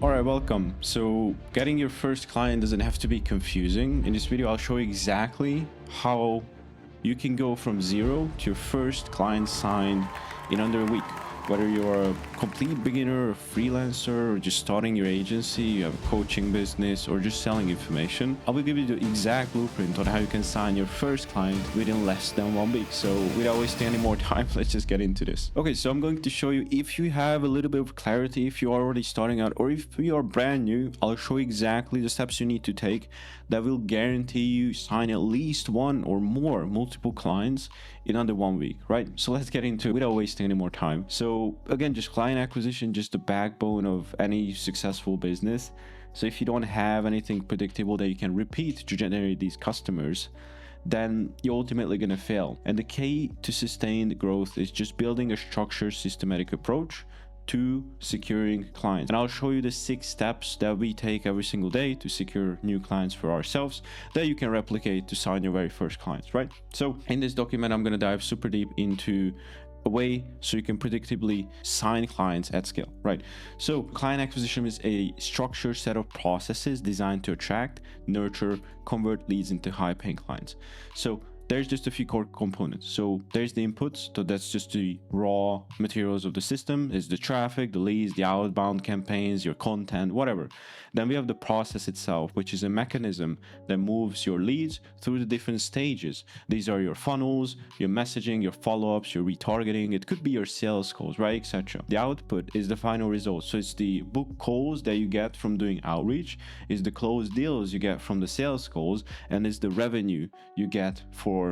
All right, welcome. So getting your first client doesn't have to be confusing. In this video, I'll show you exactly how you can go from zero to your first client signed in under a week. Whether you're a complete beginner, a freelancer, or just starting your agency, you have a coaching business, or just selling information, I will give you the exact blueprint on how you can sign your first client within less than 1 week. So without wasting any more time, let's just get into this. Okay, so I'm going to show you, if you have a little bit of clarity, if you're already starting out, or if you are brand new, I'll show you exactly the steps you need to take that will guarantee you sign at least one or more multiple clients in under 1 week, right? So let's get into it without wasting any more time. So again, just client acquisition, just the backbone of any successful business. So if you don't have anything predictable that you can repeat to generate these customers, then you're ultimately going to fail. And the key to sustained growth is just building a structured, systematic approach to securing clients. And I'll show you the 6 steps that we take every single day to secure new clients for ourselves that you can replicate to sign your very first clients, right? So in this document, I'm going to dive super deep into a way so you can predictably sign clients at scale, right? So client acquisition is a structured set of processes designed to attract, nurture, convert leads into high-paying clients. So there's just a few core components. So there's the inputs, so that's just the raw materials of the system. It's the traffic, the leads, the outbound campaigns, your content, whatever. Then we have the process itself, which is a mechanism that moves your leads through the different stages. These are your funnels, your messaging, your follow-ups, your retargeting. It could be your sales calls, right, etc. The output is the final result. So it's the book calls that you get from doing outreach, is the closed deals you get from the sales calls, and it's the revenue you get for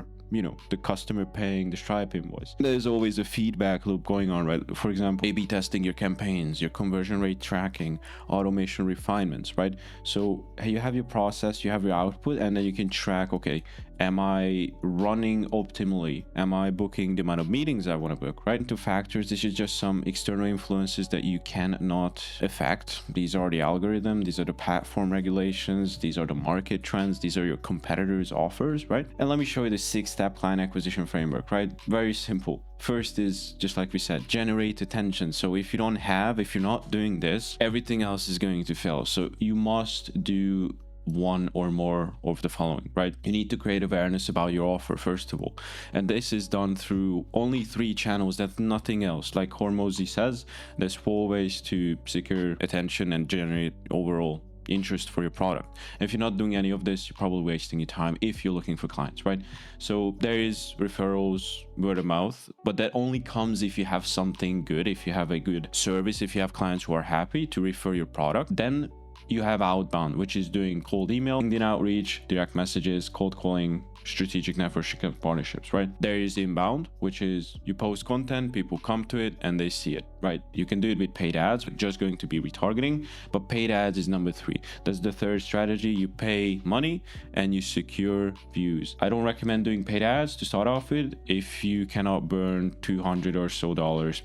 the customer paying the Stripe invoice. There's always a feedback loop going on, right? For example, A/B testing your campaigns, your conversion rate tracking, automation refinements, right? So you have your process, you have your output, and then you can track, okay, am I running optimally? Am I booking the amount of meetings I want to book, right? 2 factors. This is just some external influences that you cannot affect. These are the algorithm, these are the platform regulations, these are the market trends, these are your competitors' offers, right? And let me show you the 6-step client acquisition framework, right? Very simple. First is, just like we said, generate attention. So if you're not doing this, everything else is going to fail. So you must do one or more of the following, right? You need to create awareness about your offer, first of all. And this is done through only 3 channels, that's nothing else. Like Hormozy says, there's 4 ways to secure attention and generate overall interest for your product. And if you're not doing any of this, you're probably wasting your time if you're looking for clients, right? So there is referrals, word of mouth, but that only comes if you have something good, if you have a good service, if you have clients who are happy to refer your product. Then you have outbound, which is doing cold email, LinkedIn outreach, direct messages, cold calling, strategic networking partnerships, right? There is inbound, which is you post content, people come to it and they see it, right? You can do it with paid ads, just going to be retargeting, but paid ads is number 3. That's the 3rd strategy. You pay money and you secure views. I don't recommend doing paid ads to start off with. If you cannot burn $200 or so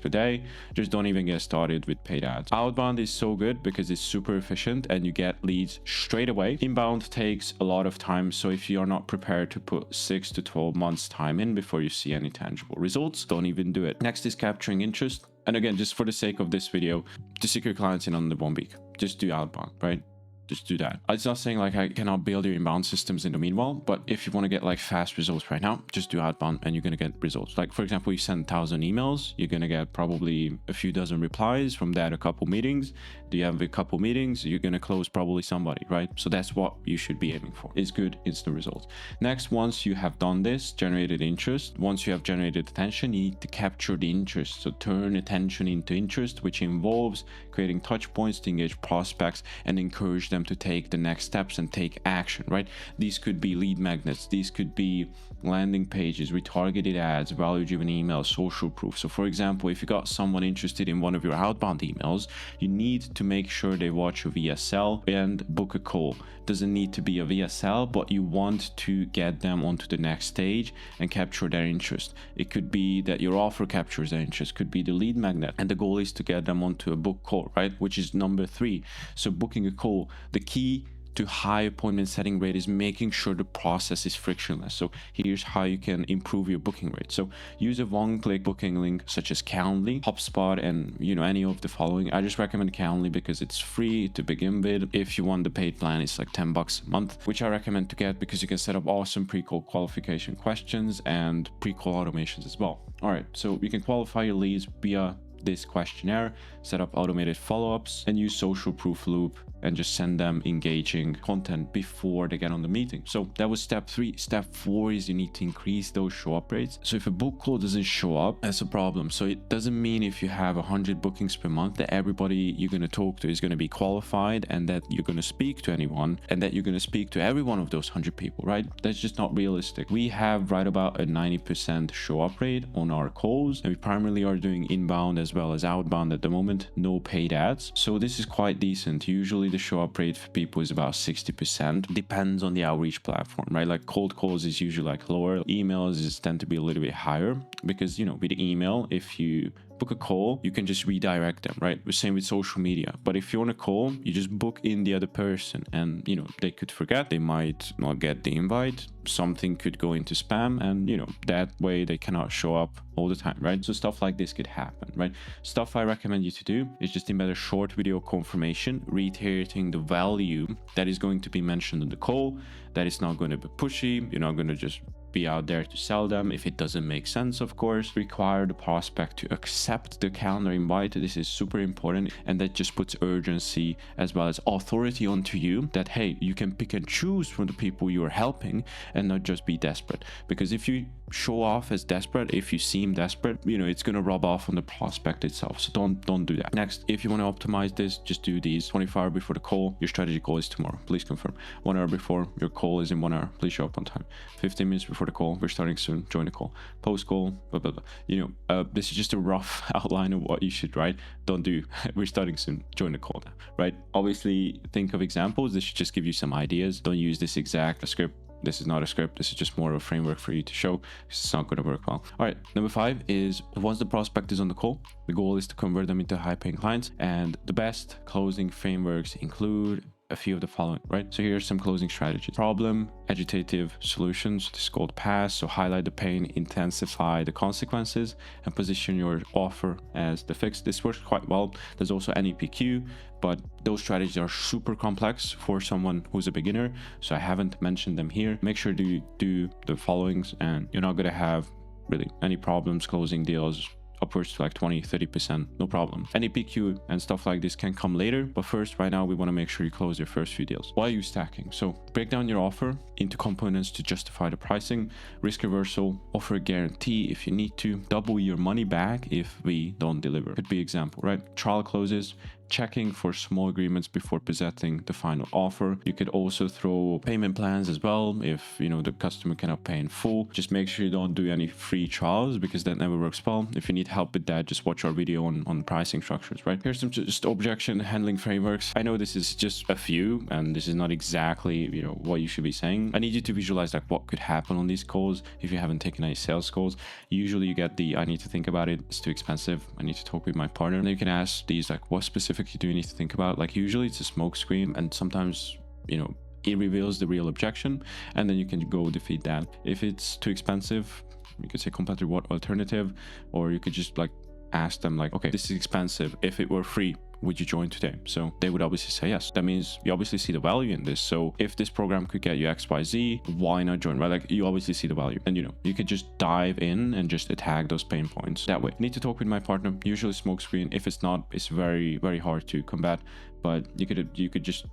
per day, just don't even get started with paid ads. Outbound is so good because it's super efficient and you get leads straight away. Inbound takes a lot of time, so if you are not prepared to put 6 to 12 months time in before you see any tangible results, don't even do it. Next is capturing interest. And again, just for the sake of this video, to secure clients in under 1 week, just do outbound, right? Just do that. It's not saying like I cannot build your inbound systems in the meanwhile, but if you want to get like fast results right now, just do outbound and you're going to get results. Like for example, you send 1,000 emails, you're going to get probably a few dozen replies, from that a couple meetings. Do you have a couple meetings? You're going to close probably somebody, right? So that's what you should be aiming for, is good instant results. Next, once you have done this, generated interest, once you have generated attention, you need to capture the interest. So turn attention into interest, which involves creating touch points to engage prospects and encourage them to take the next steps and take action, right? These could be lead magnets, these could be landing pages, retargeted ads, value-driven emails, social proof. So for example, if you got someone interested in one of your outbound emails, you need to make sure they watch a VSL and book a call. Doesn't need to be a VSL, but you want to get them onto the next stage and capture their interest. It could be that your offer captures their interest, could be the lead magnet, and the goal is to get them onto a book call, right? Which is number 3. So booking a call, the key to high appointment setting rate is making sure the process is frictionless. So here's how you can improve your booking rate. So use a one-click booking link such as Calendly, HubSpot, and any of the following. I just recommend Calendly because it's free to begin with. If you want the paid plan, it's like $10 a month, which I recommend to get because you can set up awesome pre-call qualification questions and pre-call automations as well. All right, so you can qualify your leads via this questionnaire, set up automated follow-ups, and use social proof loop and just send them engaging content before they get on the meeting. So that was step 3. Step 4 is you need to increase those show up rates. So if a book call doesn't show up, that's a problem. So it doesn't mean if you have 100 bookings per month that everybody you're going to talk to is going to be qualified and that you're going to speak to anyone and that you're going to speak to every one of those 100 people, right? That's just not realistic. We have right about a 90% show up rate on our calls, and we primarily are doing inbound as well as outbound at the moment, no paid ads. So this is quite decent. Usually the show up rate for people is about 60%. Depends on the outreach platform, right? Like cold calls is usually like lower. Emails is tend to be a little bit higher because, with the email, if you book a call, you can just redirect them, right? The same with social media. But if you're on a call, you just book in the other person and, they could forget, they might not get the invite, something could go into spam, and, that way they cannot show up all the time, right? So stuff like this could happen, right? Stuff I recommend you to do is just embed a short video confirmation, reiterating the value that is going to be mentioned in the call, that it's not going to be pushy, you're not going to just be out there to sell them. If it doesn't make sense, of course, require the prospect to accept the calendar invite. This is super important, and that just puts urgency as well as authority onto you that, hey, you can pick and choose from the people you are helping and not just be desperate. Because if you show off as desperate, if you seem desperate, it's going to rub off on the prospect itself. So don't do that. Next, if you want to optimize this, just do these. 24 hours before the call, your strategy call is tomorrow, please confirm. 1 hour before, your call is in 1 hour, please show up on time. 15 minutes before the call, we're starting soon, join the call. Post call, blah blah blah. This is just a rough outline of what you should write. Don't do we're starting soon, join the call now, right? Obviously think of examples. This should just give you some ideas. Don't use this exact script. This is not a script. This is just more of a framework for you to show. It's not going to work well. All right, number 5 is once the prospect is on the call, the goal is to convert them into high-paying clients, and the best closing frameworks include a few of the following, right? So here's some closing strategies. Problem, agitative solutions. This is called PASS. So highlight the pain, intensify the consequences, and position your offer as the fix. This works quite well. There's also NEPQ, but those strategies are super complex for someone who's a beginner, so I haven't mentioned them here. Make sure to do the followings, and you're not going to have really any problems closing deals upwards to like 20-30%, no problem. NEPQ and stuff like this can come later, but first, right now, we want to make sure you close your first few deals. Why are you stacking? So break down your offer into components to justify the pricing, risk reversal, offer a guarantee if you need to, double your money back if we don't deliver. Could be example, right? Trial closes, checking for small agreements before presenting the final offer. You could also throw payment plans as well if the customer cannot pay in full. Just make sure you don't do any free trials because that never works well. If you need help with that, just watch our video on pricing structures, right? Here's some just objection handling frameworks. I know this is just a few and this is not exactly what you should be saying. I need you to visualize like what could happen on these calls if you haven't taken any sales calls. Usually you get the I need to think about it, it's too expensive, I need to talk with my partner. And you can ask these like, what specifically do you need to think about? Like usually it's a smoke screen, and sometimes it reveals the real objection, and then you can go defeat that. If it's too expensive, you could say competitive what alternative, or you could just like ask them like, okay, this is expensive, if it were free, would you join today? So they would obviously say yes. That means you obviously see the value in this. So if this program could get you XYZ, why not join, right? Like you obviously see the value, and you could just dive in and just attack those pain points that way. Need to talk with my partner, usually smoke screen. If it's not, it's very, very hard to combat, but you could just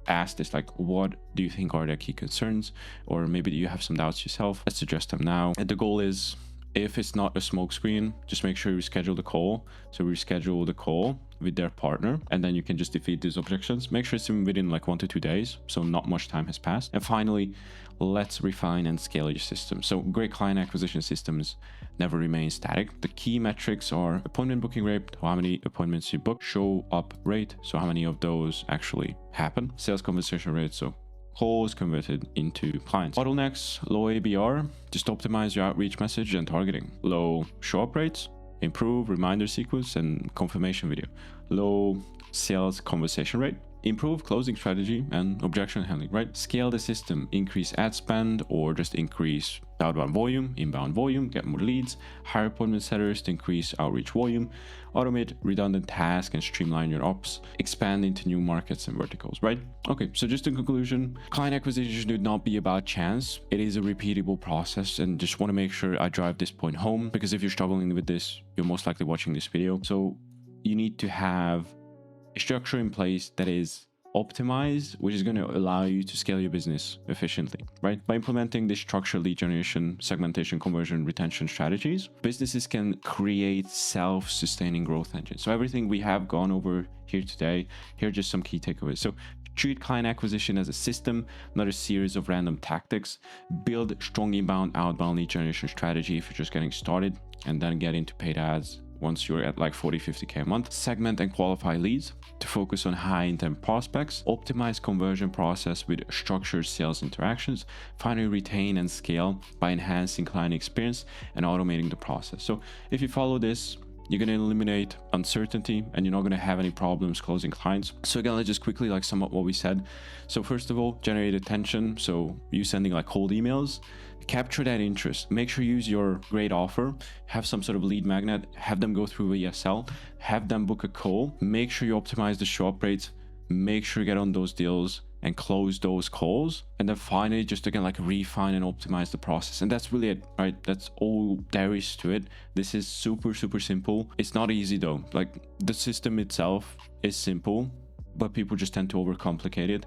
ask this like, what do you think are the key concerns? Or maybe you have some doubts yourself. Let's address them now. And the goal is, if it's not a smoke screen, just make sure you reschedule the call. So reschedule the call with their partner, and then you can just defeat these objections. Make sure it's within like 1 to 2 days, so not much time has passed. And finally, let's refine and scale your system. So great client acquisition systems never remain static. The key metrics are appointment booking rate, how many appointments you book, show up rate, so how many of those actually happen, sales conversation rate, so calls converted into clients. Bottlenecks, low ABR, just optimize your outreach message and targeting. Low show up rates, improve reminder sequence and confirmation video. Low sales conversation rate, improve closing strategy and objection handling, right? Scale the system, increase ad spend, or just increase outbound volume, inbound volume, get more leads, hire appointment setters to increase outreach volume, automate redundant tasks and streamline your ops, expand into new markets and verticals, right? Okay, so just in conclusion, client acquisition should not be about chance. It is a repeatable process, and just want to make sure I drive this point home, because if you're struggling with this, you're most likely watching this video. So you need to have a structure in place that is optimized, which is going to allow you to scale your business efficiently, right? By implementing this structured lead generation, segmentation, conversion, retention strategies, businesses can create self-sustaining growth engines. So everything we have gone over here today, here are just some key takeaways. So treat client acquisition as a system, not a series of random tactics. Build strong inbound, outbound lead generation strategy if you're just getting started, and then get into paid ads once you're at like 40-50K a month. Segment and qualify leads to focus on high intent prospects. Optimize conversion process with structured sales interactions. Finally, retain and scale by enhancing client experience and automating the process. So if you follow this, you're going to eliminate uncertainty and you're not going to have any problems closing clients. So again, let's just quickly like sum up what we said. So first of all, generate attention. So you sending like cold emails, capture that interest. Make sure you use your great offer, have some sort of lead magnet, have them go through ESL, have them book a call. Make sure you optimize the show up rates, make sure you get on those deals and close those calls. And then finally, just again, like refine and optimize the process. And that's really it, right? That's all there is to it. This is super, super simple. It's not easy though. Like the system itself is simple, but people just tend to overcomplicate it.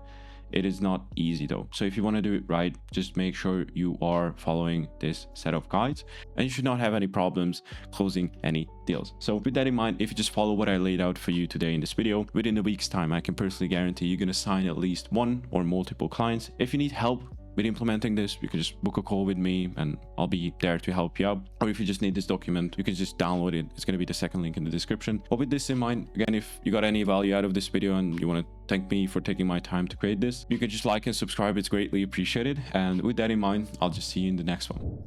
It is not easy though. So if you want to do it right, just make sure you are following this set of guides and you should not have any problems closing any deals. So with that in mind, if you just follow what I laid out for you today in this video, within a week's time, I can personally guarantee you're going to sign at least one or multiple clients. If you need help with implementing this, you can just book a call with me and I'll be there to help you out. Or if you just need this document, you can just download it. It's going to be the second link in the description. But with this in mind, again, if you got any value out of this video and you want to thank me for taking my time to create this, you can just like and subscribe. It's greatly appreciated. And with that in mind, I'll just see you in the next one.